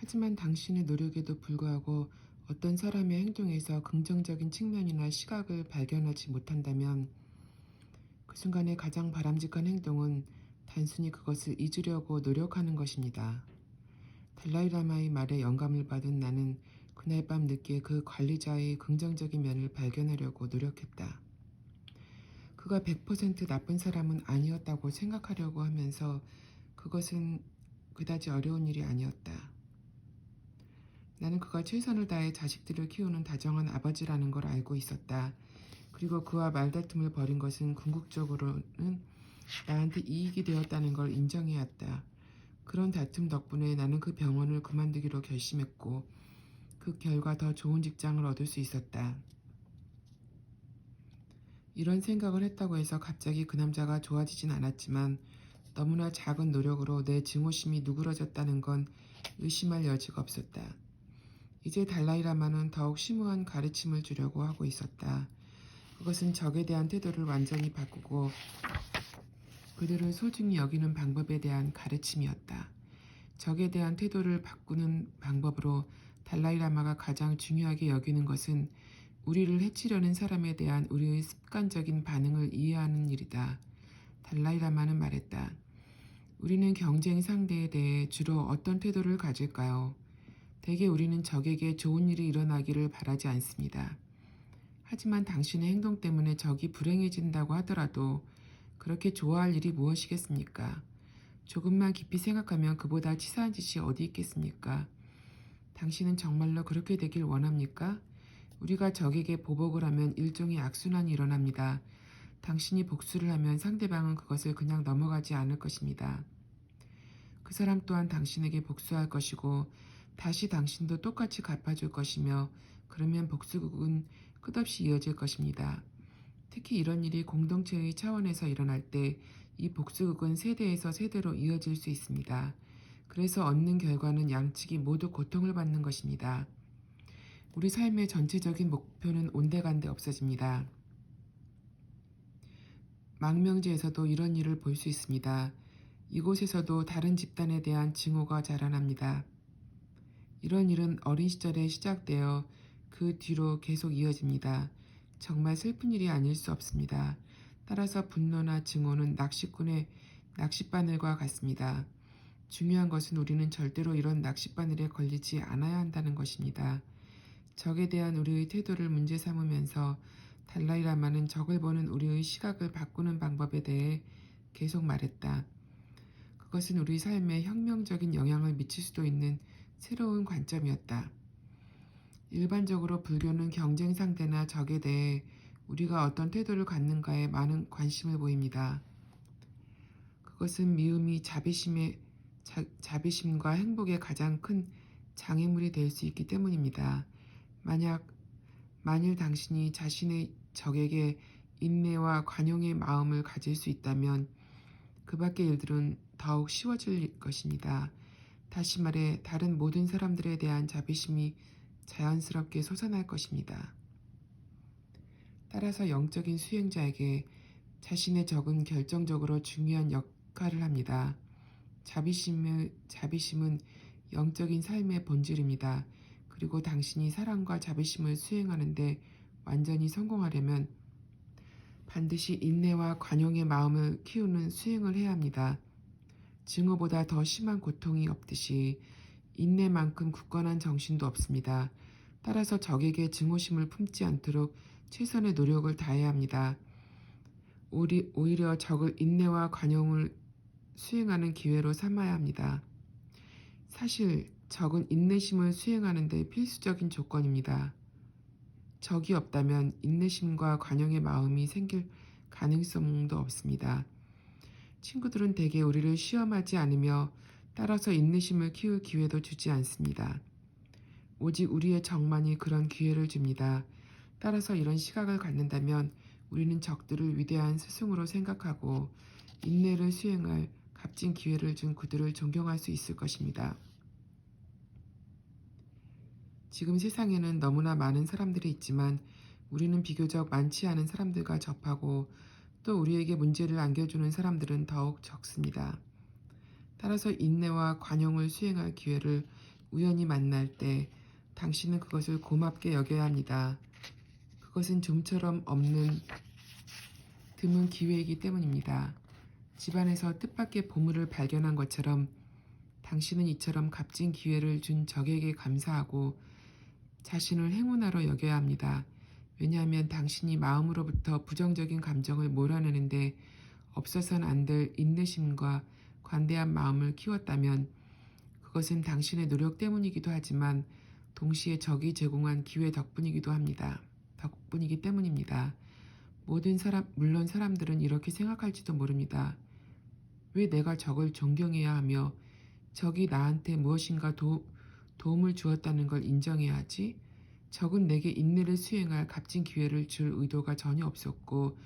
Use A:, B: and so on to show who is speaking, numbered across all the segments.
A: 하지만 당신의 노력에도 불구하고 어떤 사람의 행동에서 긍정적인 측면이나 시각을 발견하지 못한다면 그 순간에 가장 바람직한 행동은 단순히 그것을 잊으려고 노력하는 것입니다. 달라이라마의 말에 영감을 받은 나는 그날 밤 늦게 그 관리자의 긍정적인 면을 발견하려고 노력했다. 그가 100% 나쁜 사람은 아니었다고 생각하려고 하면서 그것은 그다지 어려운 일이 아니었다. 나는 그가 최선을 다해 자식들을 키우는 다정한 아버지라는 걸 알고 있었다. 그리고 그와 말다툼을 벌인 것은 궁극적으로는 나한테 이익이 되었다는 걸 인정해야 했다. 그런 다툼 덕분에 나는 그 병원을 그만두기로 결심했고 그 결과 더 좋은 직장을 얻을 수 있었다. 이런 생각을 했다고 해서 갑자기 그 남자가 좋아지진 않았지만 너무나 작은 노력으로 내 증오심이 누그러졌다는 건 의심할 여지가 없었다. 이제 달라이라마는 더욱 심오한 가르침을 주려고 하고 있었다. 그것은 적에 대한 태도를 완전히 바꾸고 그들을 소중히 여기는 방법에 대한 가르침이었다. 적에 대한 태도를 바꾸는 방법으로 달라이라마가 가장 중요하게 여기는 것은 우리를 해치려는 사람에 대한 우리의 습관적인 반응을 이해하는 일이다. 달라이라마는 말했다. 우리는 경쟁 상대에 대해 주로 어떤 태도를 가질까요? 대개 우리는 적에게 좋은 일이 일어나기를 바라지 않습니다. 하지만 당신의 행동 때문에 적이 불행해진다고 하더라도 그렇게 좋아할 일이 무엇이겠습니까? 조금만 깊이 생각하면 그보다 치사한 짓이 어디 있겠습니까? 당신은 정말로 그렇게 되길 원합니까? 우리가 적에게 보복을 하면 일종의 악순환이 일어납니다. 당신이 복수를 하면 상대방은 그것을 그냥 넘어가지 않을 것입니다. 그 사람 또한 당신에게 복수할 것이고 다시 당신도 똑같이 갚아줄 것이며 그러면 복수극은 끝없이 이어질 것입니다. 특히 이런 일이 공동체의 차원에서 일어날 때 이 복수극은 세대에서 세대로 이어질 수 있습니다. 그래서 얻는 결과는 양측이 모두 고통을 받는 것입니다. 우리 삶의 전체적인 목표는 온데간데 없어집니다. 망명지에서도 이런 일을 볼 수 있습니다. 이곳에서도 다른 집단에 대한 증오가 자라납니다. 이런 일은 어린 시절에 시작되어 그 뒤로 계속 이어집니다. 정말 슬픈 일이 아닐 수 없습니다. 따라서 분노나 증오는 낚시꾼의 낚싯바늘과 같습니다. 중요한 것은 우리는 절대로 이런 낚싯바늘에 걸리지 않아야 한다는 것입니다. 적에 대한 우리의 태도를 문제 삼으면서 달라이라마는 적을 보는 우리의 시각을 바꾸는 방법에 대해 계속 말했다. 그것은 우리 삶에 혁명적인 영향을 미칠 수도 있는 새로운 관점이었다. 일반적으로 불교는 경쟁 상대나 적에 대해 우리가 어떤 태도를 갖는가에 많은 관심을 보입니다. 그것은 미움이 자비심과 행복의 가장 큰 장애물이 될 수 있기 때문입니다. 만일 당신이 자신의 적에게 인내와 관용의 마음을 가질 수 있다면 그 밖의 일들은 더욱 쉬워질 것입니다. 다시 말해 다른 모든 사람들에 대한 자비심이 자연스럽게 솟아날 것입니다. 따라서 영적인 수행자에게 자신의 적은 결정적으로 중요한 역할을 합니다. 자비심은 영적인 삶의 본질입니다. 그리고 당신이 사랑과 자비심을 수행하는데 완전히 성공하려면 반드시 인내와 관용의 마음을 키우는 수행을 해야 합니다. 증오보다 더 심한 고통이 없듯이 인내만큼 굳건한 정신도 없습니다. 따라서 적에게 증오심을 품지 않도록 최선의 노력을 다해야 합니다. 오히려 적을 인내와 관용을 수행하는 기회로 삼아야 합니다. 사실 적은 인내심을 수행하는 데 필수적인 조건입니다. 적이 없다면 인내심과 관용의 마음이 생길 가능성도 없습니다. 친구들은 대개 우리를 시험하지 않으며 따라서 인내심을 키울 기회도 주지 않습니다. 오직 우리의 적만이 그런 기회를 줍니다. 따라서 이런 시각을 갖는다면 우리는 적들을 위대한 스승으로 생각하고 인내를 수행할 값진 기회를 준 그들을 존경할 수 있을 것입니다. 지금 세상에는 너무나 많은 사람들이 있지만 우리는 비교적 많지 않은 사람들과 접하고 또 우리에게 문제를 안겨주는 사람들은 더욱 적습니다. 따라서 인내와 관용을 수행할 기회를 우연히 만날 때 당신은 그것을 고맙게 여겨야 합니다. 그것은 좀처럼 없는 드문 기회이기 때문입니다. 집안에서 뜻밖의 보물을 발견한 것처럼 당신은 이처럼 값진 기회를 준 적에게 감사하고 자신을 행운아로 여겨야 합니다. 왜냐하면 당신이 마음으로부터 부정적인 감정을 몰아내는데 없어서는 안 될 인내심과 관대한 마음을 키웠다면 그것은 당신의 노력 때문이기도 하지만 동시에 적이 제공한 기회 덕분이기도 합니다. 덕분이기 때문입니다. 물론 사람들은 이렇게 생각할지도 모릅니다. 왜 내가 적을 존경해야 하며 적이 나한테 무엇인가 도움을 주었다는 걸 인정해야 하지? 적은 내게 인내를 수행할 값진 기회를 줄 의도가 전혀 없었고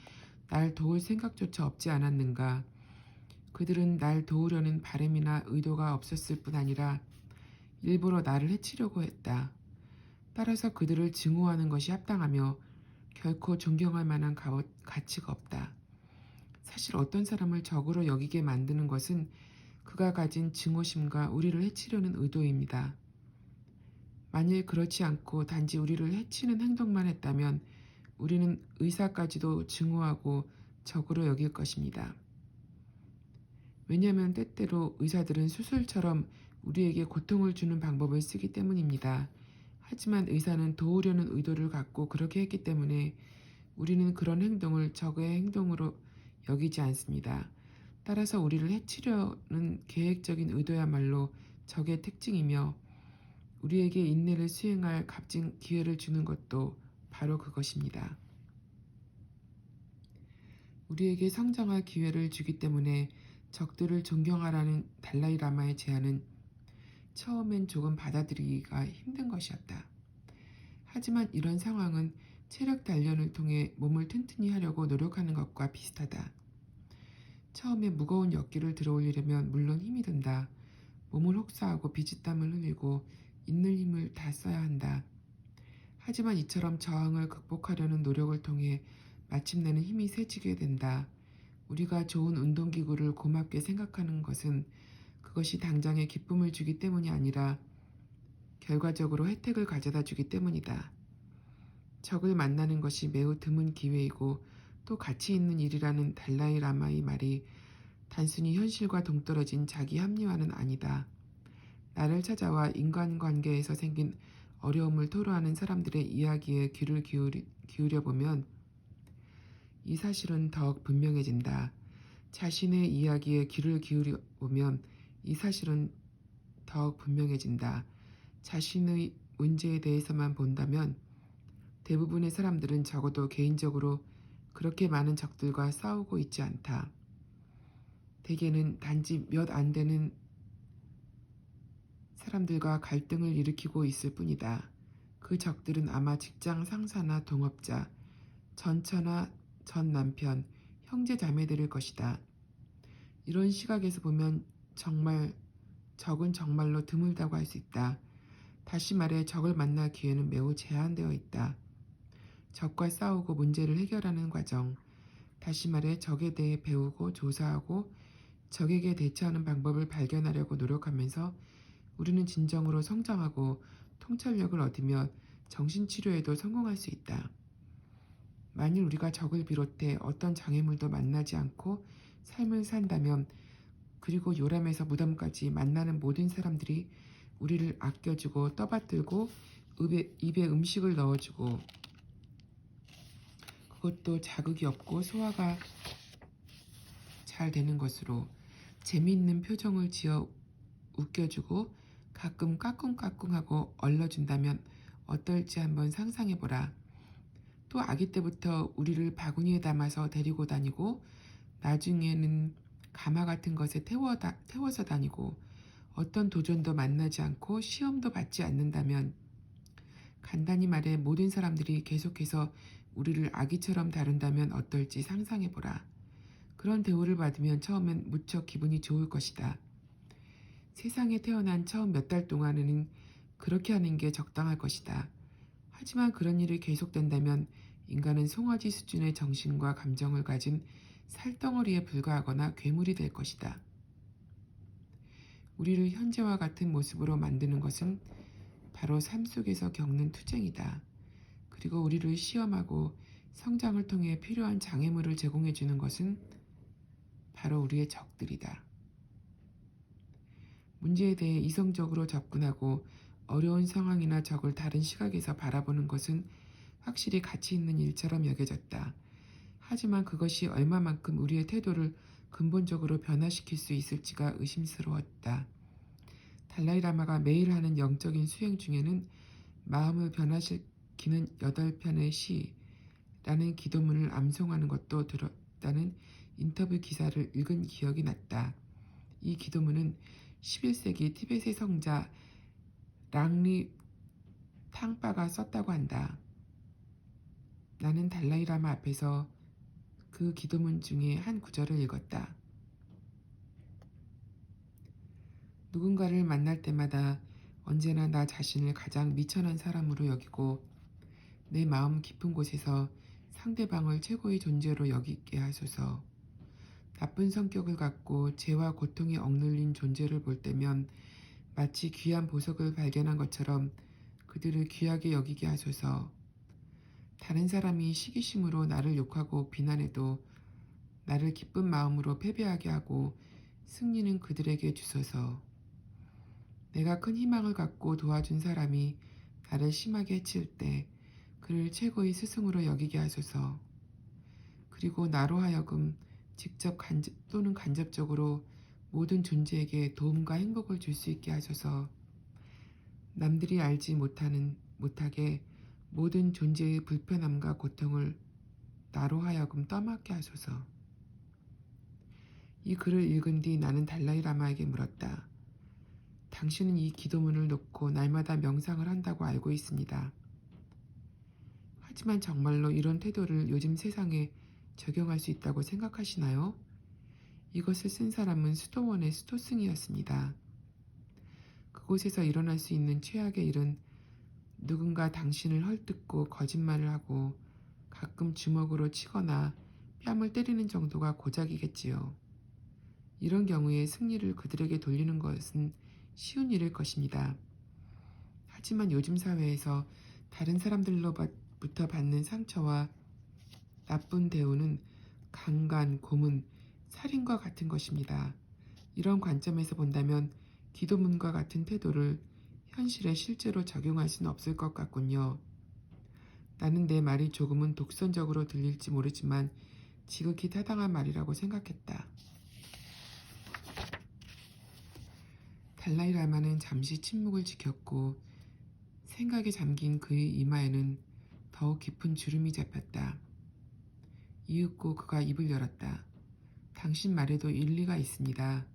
A: 날 도울 생각조차 없지 않았는가? 그들은 날 도우려는 바람이나 의도가 없었을 뿐 아니라 일부러 나를 해치려고 했다. 따라서 그들을 증오하는 것이 합당하며 결코 존경할 만한 가치가 없다. 사실 어떤 사람을 적으로 여기게 만드는 것은 그가 가진 증오심과 우리를 해치려는 의도입니다. 만일 그렇지 않고 단지 우리를 해치는 행동만 했다면 우리는 의사까지도 증오하고 적으로 여길 것입니다. 왜냐하면 때때로 의사들은 수술처럼 우리에게 고통을 주는 방법을 쓰기 때문입니다. 하지만 의사는 도우려는 의도를 갖고 그렇게 했기 때문에 우리는 그런 행동을 적의 행동으로 여기지 않습니다. 따라서 우리를 해치려는 계획적인 의도야말로 적의 특징이며 우리에게 인내를 수행할 값진 기회를 주는 것도 바로 그것입니다. 우리에게 성장할 기회를 주기 때문에 적들을 존경하라는 달라이 라마의 제안은 처음엔 조금 받아들이기가 힘든 것이었다. 하지만 이런 상황은 체력 단련을 통해 몸을 튼튼히 하려고 노력하는 것과 비슷하다. 처음에 무거운 역기를 들어올리려면 물론 힘이 든다. 몸을 혹사하고 비지땀을 흘리고 있는 힘을 다 써야 한다. 하지만 이처럼 저항을 극복하려는 노력을 통해 마침내는 힘이 세지게 된다. 우리가 좋은 운동기구를 고맙게 생각하는 것은 그것이 당장의 기쁨을 주기 때문이 아니라 결과적으로 혜택을 가져다 주기 때문이다. 적을 만나는 것이 매우 드문 기회이고 또 가치 있는 일이라는 달라이 라마의 말이 단순히 현실과 동떨어진 자기 합리화는 아니다. 나를 찾아와 인간관계에서 생긴 어려움을 토로하는 사람들의 이야기에 귀를 기울여 보면 이 사실은 더욱 분명해진다. 자신의 이야기에 귀를 기울여 보면 이 사실은 더욱 분명해진다. 자신의 문제에 대해서만 본다면 대부분의 사람들은 적어도 개인적으로 그렇게 많은 적들과 싸우고 있지 않다. 대개는 단지 몇 안 되는 사람들과 갈등을 일으키고 있을 뿐이다. 그 적들은 아마 직장 상사나 동업자, 전 처나 전 남편, 형제 자매들일 것이다. 이런 시각에서 보면 적은 정말로 드물다고 할 수 있다. 다시 말해 적을 만날 기회는 매우 제한되어 있다. 적과 싸우고 문제를 해결하는 과정, 다시 말해 적에 대해 배우고 조사하고 적에게 대처하는 방법을 발견하려고 노력하면서 우리는 진정으로 성장하고 통찰력을 얻으며 정신치료에도 성공할 수 있다. 만일 우리가 적을 비롯해 어떤 장애물도 만나지 않고 삶을 산다면 그리고 요람에서 무덤까지 만나는 모든 사람들이 우리를 아껴주고 떠받들고 입에 음식을 넣어주고 그것도 자극이 없고 소화가 잘 되는 것으로 재미있는 표정을 지어 웃겨주고 가끔 까꿍까꿍하고 얼러준다면 어떨지 한번 상상해보라. 또 아기 때부터 우리를 바구니에 담아서 데리고 다니고 나중에는 가마 같은 것에 태워서 다니고 어떤 도전도 만나지 않고 시험도 받지 않는다면 간단히 말해 모든 사람들이 계속해서 우리를 아기처럼 다룬다면 어떨지 상상해보라. 그런 대우를 받으면 처음엔 무척 기분이 좋을 것이다. 세상에 태어난 처음 몇 달 동안에는 그렇게 하는 게 적당할 것이다. 하지만 그런 일이 계속된다면 인간은 송아지 수준의 정신과 감정을 가진 살덩어리에 불과하거나 괴물이 될 것이다. 우리를 현재와 같은 모습으로 만드는 것은 바로 삶 속에서 겪는 투쟁이다. 그리고 우리를 시험하고 성장을 통해 필요한 장애물을 제공해 주는 것은 바로 우리의 적들이다. 문제에 대해 이성적으로 접근하고 어려운 상황이나 적을 다른 시각에서 바라보는 것은 확실히 가치 있는 일처럼 여겨졌다. 하지만 그것이 얼마만큼 우리의 태도를 근본적으로 변화시킬 수 있을지가 의심스러웠다. 달라이라마가 매일 하는 영적인 수행 중에는 마음을 변화시키는 8편의 시라는 기도문을 암송하는 것도 들었다는 인터뷰 기사를 읽은 기억이 났다. 이 기도문은 11세기 티베트의 성자 랑리 탕빠가 썼다고 한다. 나는 달라이라마 앞에서 그 기도문 중에 한 구절을 읽었다. 누군가를 만날 때마다 언제나 나 자신을 가장 미천한 사람으로 여기고 내 마음 깊은 곳에서 상대방을 최고의 존재로 여기게 하소서. 나쁜 성격을 갖고 죄와 고통에 억눌린 존재를 볼 때면 마치 귀한 보석을 발견한 것처럼 그들을 귀하게 여기게 하소서. 다른 사람이 시기심으로 나를 욕하고 비난해도 나를 기쁜 마음으로 패배하게 하고 승리는 그들에게 주소서. 내가 큰 희망을 갖고 도와준 사람이 나를 심하게 해칠 때 그를 최고의 스승으로 여기게 하소서. 그리고 나로 하여금 직접 또는 간접적으로 모든 존재에게 도움과 행복을 줄 수 있게 하소서. 남들이 알지 못하게 모든 존재의 불편함과 고통을 나로 하여금 떠맡게 하소서. 이 글을 읽은 뒤 나는 달라이라마에게 물었다. 당신은 이 기도문을 놓고 날마다 명상을 한다고 알고 있습니다. 하지만 정말로 이런 태도를 요즘 세상에 적용할 수 있다고 생각하시나요? 이것을 쓴 사람은 수도원의 수도승이었습니다. 그곳에서 일어날 수 있는 최악의 일은 누군가 당신을 헐뜯고 거짓말을 하고 가끔 주먹으로 치거나 뺨을 때리는 정도가 고작이겠지요. 이런 경우에 승리를 그들에게 돌리는 것은 쉬운 일일 것입니다. 하지만 요즘 사회에서 다른 사람들로부터 받는 상처와 나쁜 대우는 강간, 고문, 살인과 같은 것입니다. 이런 관점에서 본다면 기도문과 같은 태도를 현실에 실제로 적용할 수는 없을 것 같군요. 나는 내 말이 조금은 독선적으로 들릴지 모르지만 지극히 타당한 말이라고 생각했다. 달라이라마는 잠시 침묵을 지켰고 생각에 잠긴 그의 이마에는 더욱 깊은 주름이 잡혔다. 이윽고 그가 입을 열었다. 당신 말에도 일리가 있습니다.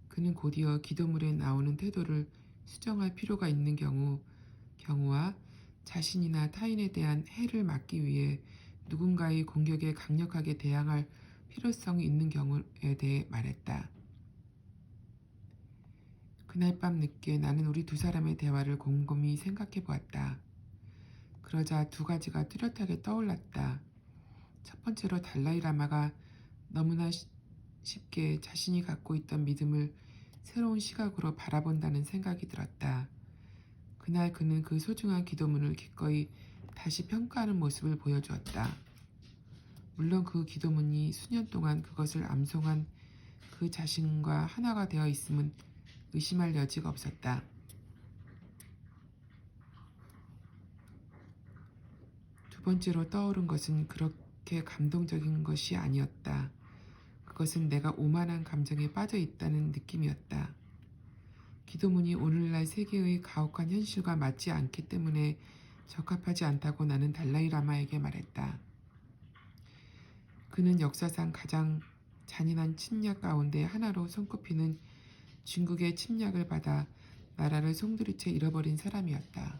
A: 그는 곧이어 기도문에 나오는 태도를 수정할 필요가 있는 경우와 자신이나 타인에 대한 해를 막기 위해 누군가의 공격에 강력하게 대항할 필요성이 있는 경우에 대해 말했다. 그날 밤 늦게 나는 우리 두 사람의 대화를 곰곰이 생각해 보았다. 그러자 두 가지가 뚜렷하게 떠올랐다. 첫 번째로 달라이라마가 너무나 쉽게 자신이 갖고 있던 믿음을 새로운 시각으로 바라본다는 생각이 들었다. 그날 그는 그 소중한 기도문을 기꺼이 다시 평가하는 모습을 보여주었다. 물론 그 기도문이 수년 동안 그것을 암송한 그 자신과 하나가 되어 있음은 의심할 여지가 없었다. 두 번째로 떠오른 것은 그렇게 감동적인 것이 아니었다. 그것은 내가 오만한 감정에 빠져 있다는 느낌이었다. 기도문이 오늘날 세계의 가혹한 현실과 맞지 않기 때문에 적합하지 않다고 나는 달라이라마에게 말했다. 그는 역사상 가장 잔인한 침략 가운데 하나로 손꼽히는 중국의 침략을 받아 나라를 송두리째 잃어버린 사람이었다.